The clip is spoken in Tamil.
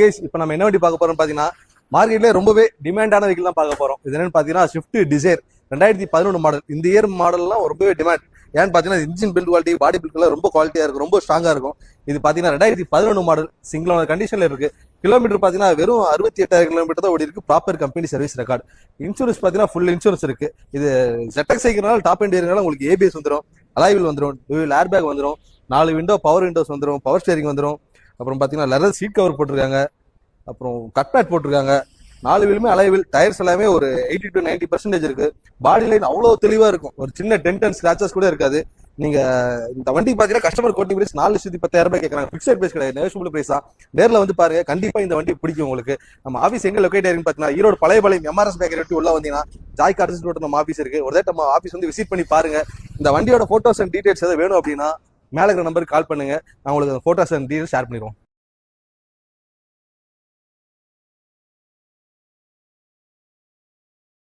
கைஸ் இப்போ நம்ம என்ன வண்டி பார்க்க போறோம்னு பார்த்தீங்கன்னா மார்க்கெட்லேயே ரொம்பவே டிமாண்டான வெஹிக்கிள் தான் பார்க்க போறோம். இது என்னன்னு பார்த்தீங்கன்னா ஸ்விஃப்ட் டிசைர் 2011 மாடல். இந்த இயர் மாடல்லாம் ரொம்பவே டிமாண்ட். ஏன்னு பார்த்தீங்கன்னா இன்ஜின் பில்ட் குவாலிட்டி, பாடி பில்ட்லாம் ரொம்ப குவாலிட்டியா இருக்கும், ரொம்ப ஸ்ட்ராங்கா இருக்கும். இது பார்த்தீங்கன்னா 2011 மாடல், சிங்கிள் ஓனர் கண்டிஷன்ல இருக்கு. கிலோமீட்டர் பார்த்தீங்கன்னா வெறும் 68,000 கிலோமீட்டர் தான் ஓடி இருக்கு. Proper company service record. Insurance பார்த்தீங்கன்னா ஃபுல் இன்சூரன்ஸ் இருக்கு. இது ZX சைக்கிள்னால டாப் எண்ட் ஏரியால உங்களுக்கு ABS வந்துடும், அலாய்வில் வந்துடும், டூவில் ஏர் பேக் வந்துடும், 4 விண்டோ பவர் விண்டோஸ் வந்துடும், பவர் ஸ்டேரிங் வந்துடும். அப்புறம் பார்த்தீங்கன்னா லெதர் சீட் கவர் போட்டிருக்காங்க, அப்புறம் கட் பேட் போட்டிருக்காங்க. 4 வீலுமே அலைவில், டயர்ஸ் எல்லாமே ஒரு 80 to 90% இருக்கு. பாடி லைன் அவ்வளோ தெளிவா இருக்கும், ஒரு சின்ன டென்ட் அண்ட் ஸ்கிராச்சஸ் கூட இருக்காது. நீங்க இந்த வண்டி பாத்தீங்கன்னா கஸ்டமர் கோட்டிங் பிரைஸ் 4,10,000 கேட்கறாங்க. பிக்சட் பிரைஸ் கிடையாது, நெகோஷியபிள் பிரைஸ் தான். நேரில் வந்து பாருங்க, கண்டிப்பா இந்த வண்டி பிடிக்கும் உங்களுக்கு. நம்ம ஆஃபீஸ் எங்க லொகேட் ஆயிருன்னு பாத்தீங்கன்னா ஈரோடு பழையபாளையம் MRS பேக்கரி விட்டு உள்ள வந்தீங்கன்னா ஜாய் கார்ஸ் ரோட் நம்ம ஆஃபீஸ் இருக்கு. ஒரு நம்ம ஆஃபீஸ் வந்து விசிட் பண்ணி பாருங்க. இந்த வண்டியோட போட்டோஸ் அண்ட் டீடைல்ஸ் எதாவது வேணும் அப்படின்னா மேலே இருக்கிற நம்பருக்கு கால் பண்ணுங்க, நான் உங்களுக்கு போட்டோஸ் அண்ட் டீடைல்ஸ் ஷேர் பண்ணிடுவோம்.